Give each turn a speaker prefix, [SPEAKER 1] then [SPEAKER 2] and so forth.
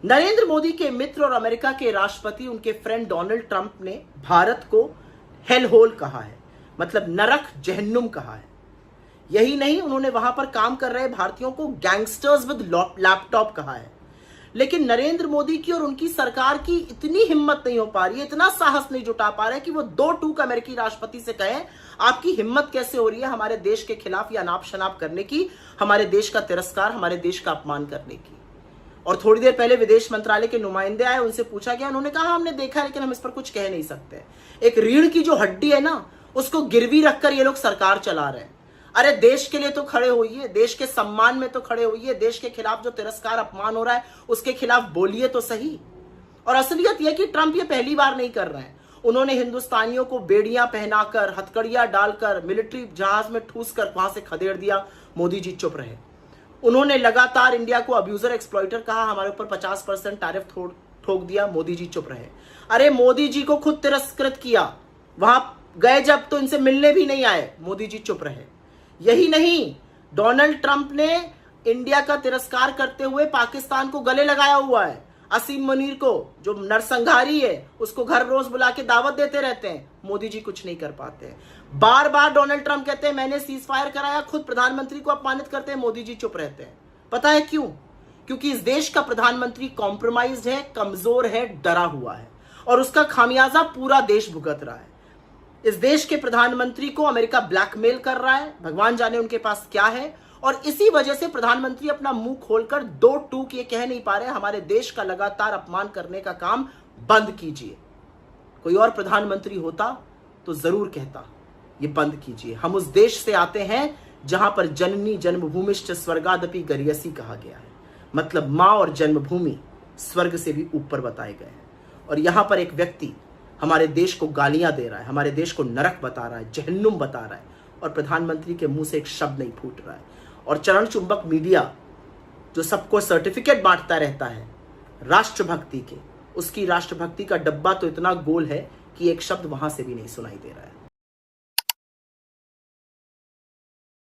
[SPEAKER 1] नरेंद्र मोदी के मित्र और अमेरिका के राष्ट्रपति उनके फ्रेंड डोनाल्ड ट्रंप ने भारत को हेल होल कहा है, मतलब नरक जहन्नुम कहा है। यही नहीं, उन्होंने वहां पर काम कर रहे भारतीयों को गैंगस्टर्स विद लैपटॉप कहा है। लेकिन नरेंद्र मोदी की और उनकी सरकार की इतनी हिम्मत नहीं हो पा रही है, इतना साहस नहीं जुटा पा रहे कि वो दो टूक अमेरिकी राष्ट्रपति से कहें आपकी हिम्मत कैसे हो रही है हमारे देश के खिलाफ या नाप शनाप करने की, हमारे देश का तिरस्कार, हमारे देश का अपमान करने की। और थोड़ी देर पहले विदेश मंत्रालय के नुमाइंदे आए, उनसे पूछा गया, उन्होंने कहा हमने देखा है लेकिन हम इस पर कुछ कह नहीं सकते। एक रीढ़ की जो हड्डी है ना, उसको गिरवी रखकर ये लोग सरकार चला रहे हैं। अरे देश के लिए तो खड़े होइए, देश के सम्मान में तो खड़े होइए, देश के खिलाफ जो तिरस्कार अपमान हो रहा है उसके खिलाफ बोलिए तो सही। और असलियत यह कि ट्रंप ये पहली बार नहीं कर रहे हैं। उन्होंने हिंदुस्तानियों को बेड़ियां पहनाकर, हथकड़ियां डालकर, मिलिट्री जहाज में ठूस कर वहां से खदेड़ दिया, मोदी जी चुप रहे। उन्होंने लगातार इंडिया को अब्यूजर एक्सप्लॉइटर कहा, हमारे ऊपर 50% टैरिफ ठोक दिया, मोदी जी चुप रहे। अरे मोदी जी को खुद तिरस्कृत किया, वहां गए जब तो इनसे मिलने भी नहीं आए, मोदी जी चुप रहे। यही नहीं, डोनाल्ड ट्रंप ने इंडिया का तिरस्कार करते हुए पाकिस्तान को गले लगाया हुआ है। असीम मुनीर को, जो नरसंहारी है, उसको घर रोज बुला के दावत देते रहते हैं, मोदी जी कुछ नहीं कर पाते हैं। बार बार डोनाल्ड ट्रंप कहते हैं मैंने सीज फायर कराया, खुद प्रधानमंत्री को अपमानित करते हैं, मोदी जी चुप रहते हैं। पता है क्यों? क्योंकि इस देश का प्रधानमंत्री कॉम्प्रोमाइज्ड है, कमजोर है, डरा हुआ है और उसका खामियाजा पूरा देश भुगत रहा है। इस देश के प्रधानमंत्री को अमेरिका ब्लैकमेल कर रहा है, भगवान जाने उनके पास क्या है, और इसी वजह से प्रधानमंत्री अपना मुंह खोलकर दो टूक ये कह नहीं पा रहे हमारे देश का लगातार अपमान करने का काम बंद कीजिए। कोई और प्रधानमंत्री होता तो जरूर कहता ये बंद कीजिए। हम उस देश से आते हैं जहां पर जननी जन्मभूमिश्च स्वर्गादपि गरियसी कहा गया है, मतलब मां और जन्मभूमि स्वर्ग से भी ऊपर बताए गए हैं। और यहां पर एक व्यक्ति हमारे देश को गालियां दे रहा है, हमारे देश को नरक बता रहा है, जहन्नुम बता रहा है, और प्रधानमंत्री के मुंह से एक शब्द नहीं फूट रहा है। और चरण चुंबक मीडिया जो सबको सर्टिफिकेट बांटता रहता है राष्ट्रभक्ति के, उसकी राष्ट्रभक्ति का डब्बा तो इतना गोल है कि एक शब्द वहां से भी नहीं सुनाई दे रहा है।